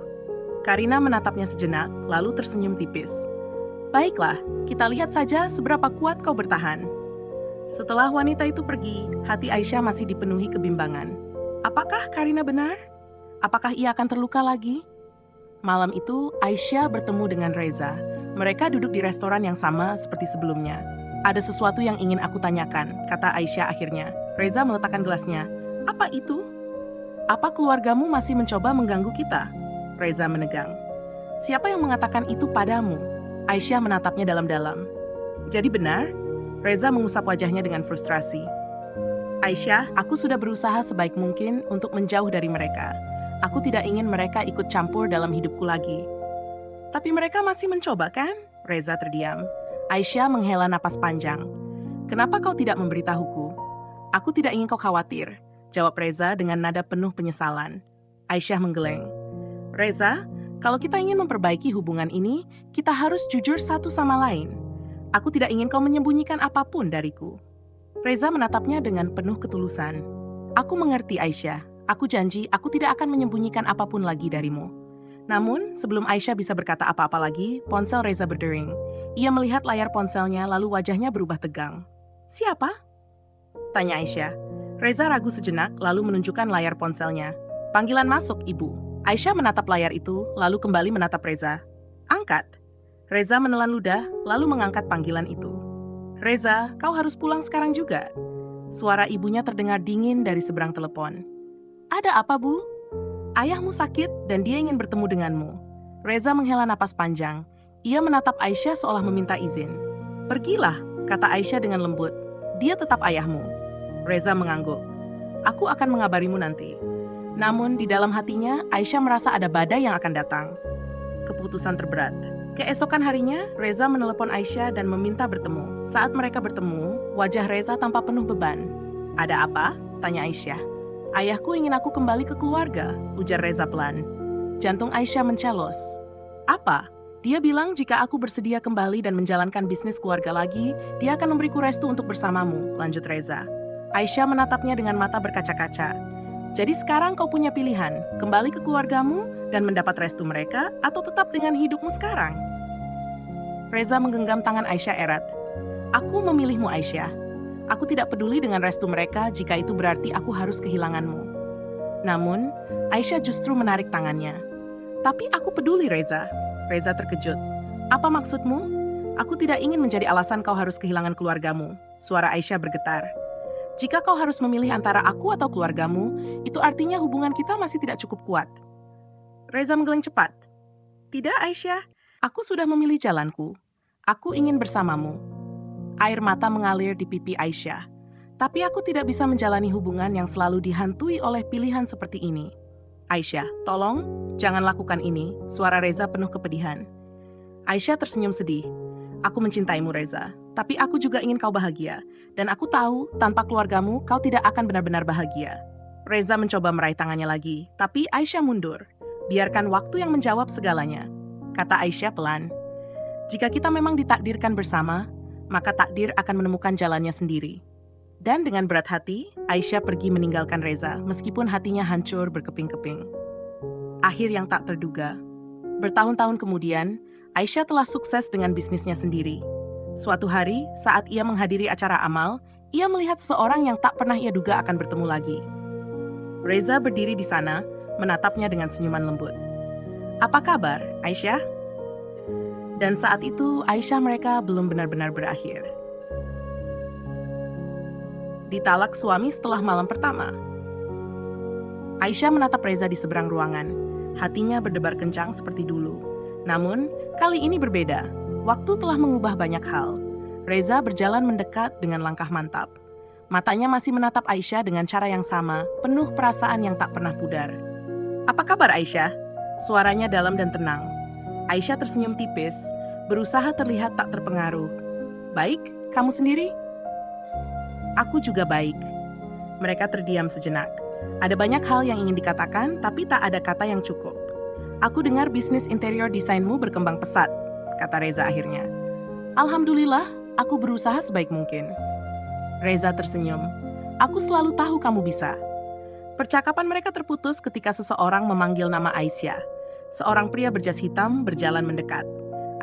Karina menatapnya sejenak, lalu tersenyum tipis. Baiklah, kita lihat saja seberapa kuat kau bertahan. Setelah wanita itu pergi, hati Aisyah masih dipenuhi kebimbangan. Apakah Karina benar? Apakah ia akan terluka lagi? Malam itu, Aisyah bertemu dengan Reza. Mereka duduk di restoran yang sama seperti sebelumnya. Ada sesuatu yang ingin aku tanyakan, kata Aisyah akhirnya. Reza meletakkan gelasnya. Apa itu? Apa keluargamu masih mencoba mengganggu kita? Reza menegang. Siapa yang mengatakan itu padamu? Aisyah menatapnya dalam-dalam. Jadi benar? Reza mengusap wajahnya dengan frustrasi. Aisyah, aku sudah berusaha sebaik mungkin untuk menjauh dari mereka. Aku tidak ingin mereka ikut campur dalam hidupku lagi. Tapi mereka masih mencoba, kan? Reza terdiam. Aisyah menghela napas panjang. Kenapa kau tidak memberitahuku? Aku tidak ingin kau khawatir, jawab Reza dengan nada penuh penyesalan. Aisyah menggeleng. Reza, kalau kita ingin memperbaiki hubungan ini, kita harus jujur satu sama lain. Aku tidak ingin kau menyembunyikan apapun dariku. Reza menatapnya dengan penuh ketulusan. Aku mengerti, Aisyah. Aku janji aku tidak akan menyembunyikan apapun lagi darimu. Namun, sebelum Aisyah bisa berkata apa-apa lagi, ponsel Reza berdering. Ia melihat layar ponselnya lalu wajahnya berubah tegang. Siapa? Tanya Aisyah. Reza ragu sejenak lalu menunjukkan layar ponselnya. Panggilan masuk, Ibu. Aisyah menatap layar itu lalu kembali menatap Reza. Angkat. Reza menelan ludah lalu mengangkat panggilan itu. Reza, kau harus pulang sekarang juga. Suara ibunya terdengar dingin dari seberang telepon. Ada apa, Bu? Ayahmu sakit dan dia ingin bertemu denganmu. Reza menghela napas panjang. Ia menatap Aisyah seolah meminta izin. Pergilah, kata Aisyah dengan lembut. Dia tetap ayahmu. Reza mengangguk. Aku akan mengabarimu nanti. Namun di dalam hatinya, Aisyah merasa ada badai yang akan datang. Keputusan terberat. Keesokan harinya, Reza menelepon Aisyah dan meminta bertemu. Saat mereka bertemu, wajah Reza tampak penuh beban. Ada apa? Tanya Aisyah. Ayahku ingin aku kembali ke keluarga, ujar Reza pelan. Jantung Aisyah mencelos. Apa? Dia bilang jika aku bersedia kembali dan menjalankan bisnis keluarga lagi, dia akan memberiku restu untuk bersamamu, lanjut Reza. Aisyah menatapnya dengan mata berkaca-kaca. Jadi sekarang kau punya pilihan, kembali ke keluargamu dan mendapat restu mereka, atau tetap dengan hidupmu sekarang? Reza menggenggam tangan Aisyah erat. Aku memilihmu, Aisyah. Aku tidak peduli dengan restu mereka jika itu berarti aku harus kehilanganmu. Namun, Aisyah justru menarik tangannya. Tapi aku peduli, Reza. Reza terkejut. Apa maksudmu? Aku tidak ingin menjadi alasan kau harus kehilangan keluargamu. Suara Aisyah bergetar. Jika kau harus memilih antara aku atau keluargamu, itu artinya hubungan kita masih tidak cukup kuat. Reza menggeleng cepat. Tidak, Aisyah. Aku sudah memilih jalanku. Aku ingin bersamamu. Air mata mengalir di pipi Aisyah. Tapi aku tidak bisa menjalani hubungan yang selalu dihantui oleh pilihan seperti ini. Aisyah, tolong, jangan lakukan ini, suara Reza penuh kepedihan. Aisyah tersenyum sedih. Aku mencintaimu, Reza, tapi aku juga ingin kau bahagia. Dan aku tahu, tanpa keluargamu, kau tidak akan benar-benar bahagia. Reza mencoba meraih tangannya lagi, tapi Aisyah mundur. Biarkan waktu yang menjawab segalanya, kata Aisyah pelan. Jika kita memang ditakdirkan bersama, maka takdir akan menemukan jalannya sendiri. Dan dengan berat hati, Aisyah pergi meninggalkan Reza, meskipun hatinya hancur berkeping-keping. Akhir yang tak terduga. Bertahun-tahun kemudian, Aisyah telah sukses dengan bisnisnya sendiri. Suatu hari, saat ia menghadiri acara amal, ia melihat seseorang yang tak pernah ia duga akan bertemu lagi. Reza berdiri di sana, menatapnya dengan senyuman lembut. Apa kabar, Aisyah? Dan saat itu, Aisyah mereka belum benar-benar berakhir. Ditalak suami setelah malam pertama. Aisyah menatap Reza di seberang ruangan. Hatinya berdebar kencang seperti dulu. Namun, kali ini berbeda. Waktu telah mengubah banyak hal. Reza berjalan mendekat dengan langkah mantap. Matanya masih menatap Aisyah dengan cara yang sama, penuh perasaan yang tak pernah pudar. Apa kabar, Aisyah? Suaranya dalam dan tenang. Aisyah tersenyum tipis, berusaha terlihat tak terpengaruh. Baik, kamu sendiri? Aku juga baik. Mereka terdiam sejenak. Ada banyak hal yang ingin dikatakan, tapi tak ada kata yang cukup. Aku dengar bisnis interior desainmu berkembang pesat, kata Reza akhirnya. Alhamdulillah, aku berusaha sebaik mungkin. Reza tersenyum. Aku selalu tahu kamu bisa. Percakapan mereka terputus ketika seseorang memanggil nama Aisyah. Seorang pria berjas hitam berjalan mendekat.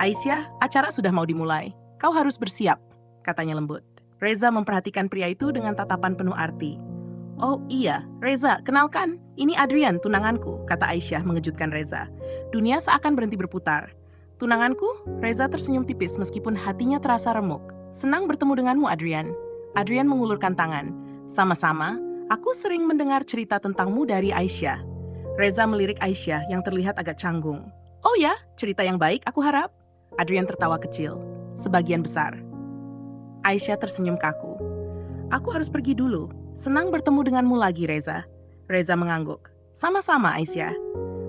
Aisyah, acara sudah mau dimulai. Kau harus bersiap, katanya lembut. Reza memperhatikan pria itu dengan tatapan penuh arti. Oh iya, Reza, kenalkan, ini Adrian, tunanganku, kata Aisyah mengejutkan Reza. Dunia seakan berhenti berputar. Tunanganku? Reza tersenyum tipis meskipun hatinya terasa remuk. Senang bertemu denganmu, Adrian. Adrian mengulurkan tangan. Sama-sama, aku sering mendengar cerita tentangmu dari Aisyah. Reza melirik Aisyah yang terlihat agak canggung. Oh ya, cerita yang baik, aku harap. Adrian tertawa kecil. Sebagian besar. Aisyah tersenyum kaku. Aku harus pergi dulu. Senang bertemu denganmu lagi, Reza. Reza mengangguk. Sama-sama, Aisyah.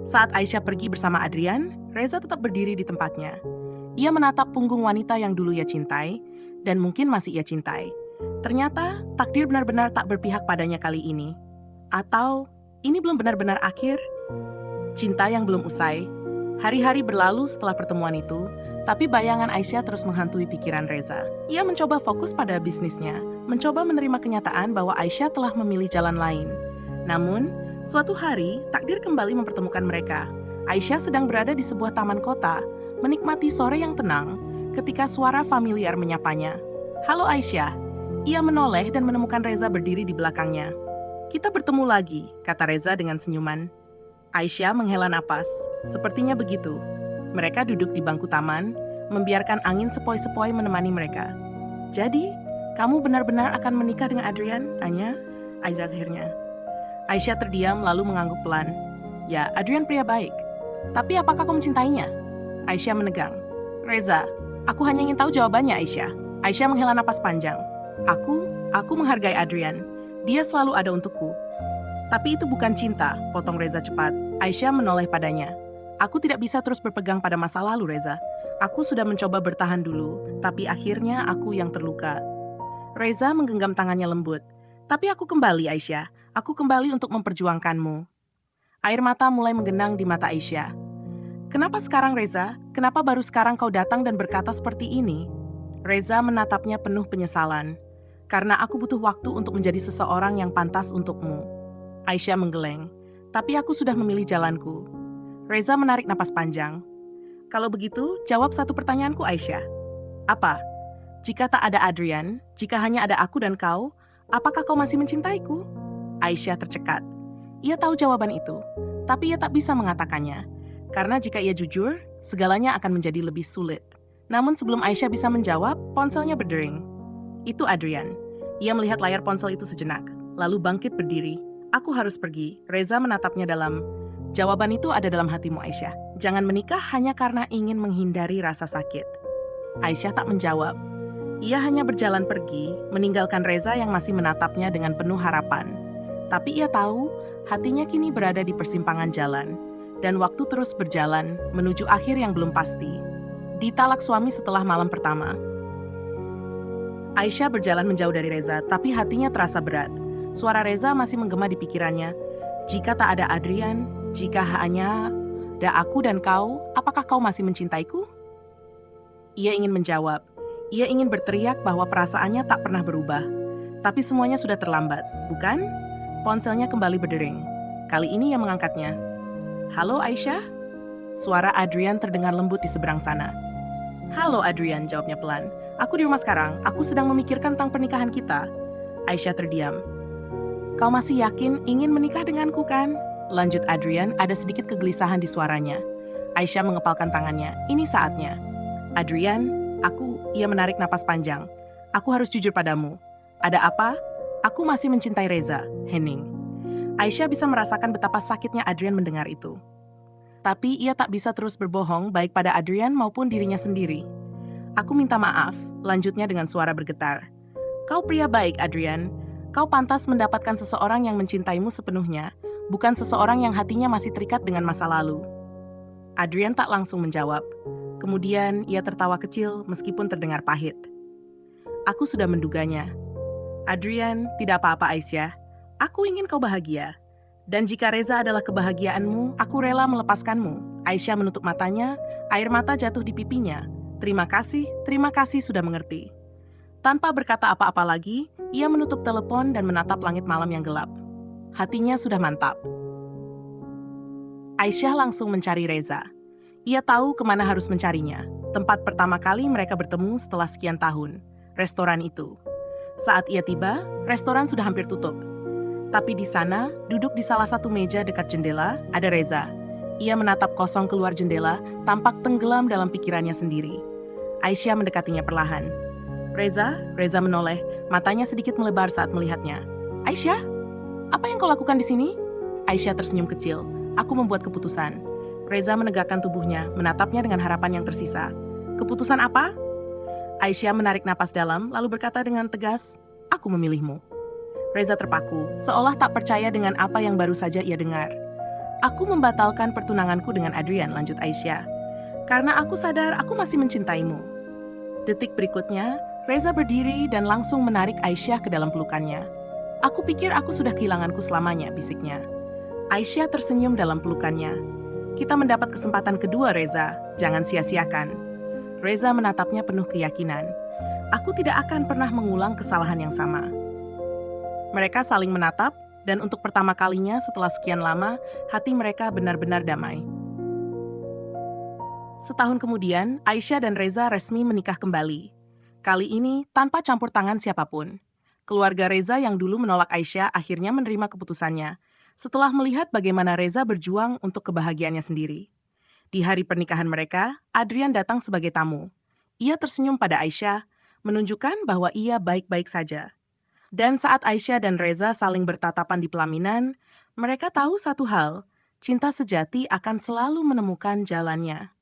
Saat Aisyah pergi bersama Adrian, Reza tetap berdiri di tempatnya. Ia menatap punggung wanita yang dulu ia cintai, dan mungkin masih ia cintai. Ternyata, takdir benar-benar tak berpihak padanya kali ini. Atau, ini belum benar-benar akhir? Cinta yang belum usai. Hari-hari berlalu setelah pertemuan itu, tapi bayangan Aisyah terus menghantui pikiran Reza. Ia mencoba fokus pada bisnisnya, mencoba menerima kenyataan bahwa Aisyah telah memilih jalan lain. Namun, suatu hari, takdir kembali mempertemukan mereka. Aisyah sedang berada di sebuah taman kota, menikmati sore yang tenang, ketika suara familiar menyapanya. Halo Aisyah. Ia menoleh dan menemukan Reza berdiri di belakangnya. Kita bertemu lagi, kata Reza dengan senyuman. Aisyah menghela napas. Sepertinya begitu. Mereka duduk di bangku taman, membiarkan angin sepoi-sepoi menemani mereka. Jadi, kamu benar-benar akan menikah dengan Adrian, Anya? Aisyah sihirnya. Aisyah terdiam lalu mengangguk pelan. Ya, Adrian pria baik. Tapi apakah kau mencintainya? Aisyah menegang. Reza, aku hanya ingin tahu jawabannya, Aisyah. Aisyah menghela napas panjang. Aku menghargai Adrian. Dia selalu ada untukku. Tapi itu bukan cinta, potong Reza cepat. Aisyah menoleh padanya. Aku tidak bisa terus berpegang pada masa lalu, Reza. Aku sudah mencoba bertahan dulu, tapi akhirnya aku yang terluka. Reza menggenggam tangannya lembut. Tapi aku kembali, Aisyah. Aku kembali untuk memperjuangkanmu. Air mata mulai menggenang di mata Aisyah. Kenapa sekarang, Reza? Kenapa baru sekarang kau datang dan berkata seperti ini? Reza menatapnya penuh penyesalan. Karena aku butuh waktu untuk menjadi seseorang yang pantas untukmu. Aisyah menggeleng. Tapi aku sudah memilih jalanku. Reza menarik napas panjang. Kalau begitu, jawab satu pertanyaanku, Aisyah. Apa? Jika tak ada Adrian, jika hanya ada aku dan kau, apakah kau masih mencintaiku? Aisyah tercekat. Ia tahu jawaban itu, tapi ia tak bisa mengatakannya. Karena jika ia jujur, segalanya akan menjadi lebih sulit. Namun sebelum Aisyah bisa menjawab, ponselnya berdering. Itu Adrian. Ia melihat layar ponsel itu sejenak, lalu bangkit berdiri. Aku harus pergi. Reza menatapnya dalam. Jawaban itu ada dalam hatimu, Aisyah. Jangan menikah hanya karena ingin menghindari rasa sakit. Aisyah tak menjawab. Ia hanya berjalan pergi, meninggalkan Reza yang masih menatapnya dengan penuh harapan. Tapi ia tahu, hatinya kini berada di persimpangan jalan. Dan waktu terus berjalan menuju akhir yang belum pasti. Ditalak suami setelah malam pertama. Aisyah berjalan menjauh dari Reza, tapi hatinya terasa berat. Suara Reza masih menggema di pikirannya. Jika tak ada Adrian, jika hanya ada aku dan kau, apakah kau masih mencintaiku? Ia ingin menjawab. Ia ingin berteriak bahwa perasaannya tak pernah berubah. Tapi semuanya sudah terlambat, bukan? Ponselnya kembali berdering. Kali ini ia mengangkatnya. Halo Aisyah? Suara Adrian terdengar lembut di seberang sana. Halo Adrian, jawabnya pelan. Aku di rumah sekarang, aku sedang memikirkan tentang pernikahan kita. Aisyah terdiam. Kau masih yakin ingin menikah denganku kan? Lanjut Adrian, ada sedikit kegelisahan di suaranya. Aisyah mengepalkan tangannya. Ini saatnya. Adrian, ia menarik napas panjang. Aku harus jujur padamu. Ada apa? Aku masih mencintai Reza, Henning. Aisyah bisa merasakan betapa sakitnya Adrian mendengar itu. Tapi ia tak bisa terus berbohong baik pada Adrian maupun dirinya sendiri. Aku minta maaf, lanjutnya dengan suara bergetar. Kau pria baik, Adrian. Kau pantas mendapatkan seseorang yang mencintaimu sepenuhnya, bukan seseorang yang hatinya masih terikat dengan masa lalu. Adrian tak langsung menjawab. Kemudian ia tertawa kecil meskipun terdengar pahit. Aku sudah menduganya. Adrian, tidak apa-apa Aisyah. Aku ingin kau bahagia. Dan jika Reza adalah kebahagiaanmu, aku rela melepaskanmu. Aisyah menutup matanya, air mata jatuh di pipinya. Terima kasih sudah mengerti. Tanpa berkata apa-apa lagi, ia menutup telepon dan menatap langit malam yang gelap. Hatinya sudah mantap. Aisyah langsung mencari Reza. Ia tahu kemana harus mencarinya. Tempat pertama kali mereka bertemu setelah sekian tahun. Restoran itu. Saat ia tiba, restoran sudah hampir tutup. Tapi di sana, duduk di salah satu meja dekat jendela, ada Reza. Ia menatap kosong keluar jendela, tampak tenggelam dalam pikirannya sendiri. Aisyah mendekatinya perlahan. Reza menoleh, matanya sedikit melebar saat melihatnya. Aisyah, apa yang kau lakukan di sini? Aisyah tersenyum kecil. Aku membuat keputusan. Reza menegakkan tubuhnya, menatapnya dengan harapan yang tersisa. Keputusan apa? Aisyah menarik napas dalam, lalu berkata dengan tegas, aku memilihmu. Reza terpaku, seolah tak percaya dengan apa yang baru saja ia dengar. Aku membatalkan pertunanganku dengan Adrian, lanjut Aisyah. Karena aku sadar aku masih mencintaimu. Detik berikutnya, Reza berdiri dan langsung menarik Aisyah ke dalam pelukannya. Aku pikir aku sudah kehilanganku selamanya, bisiknya. Aisyah tersenyum dalam pelukannya. Kita mendapat kesempatan kedua, Reza. Jangan sia-siakan. Reza menatapnya penuh keyakinan. Aku tidak akan pernah mengulang kesalahan yang sama. Mereka saling menatap, dan untuk pertama kalinya setelah sekian lama, hati mereka benar-benar damai. Setahun kemudian, Aisyah dan Reza resmi menikah kembali. Kali ini tanpa campur tangan siapapun. Keluarga Reza yang dulu menolak Aisyah akhirnya menerima keputusannya, setelah melihat bagaimana Reza berjuang untuk kebahagiaannya sendiri. Di hari pernikahan mereka, Adrian datang sebagai tamu. Ia tersenyum pada Aisyah, menunjukkan bahwa ia baik-baik saja. Dan saat Aisyah dan Reza saling bertatapan di pelaminan, mereka tahu satu hal, cinta sejati akan selalu menemukan jalannya.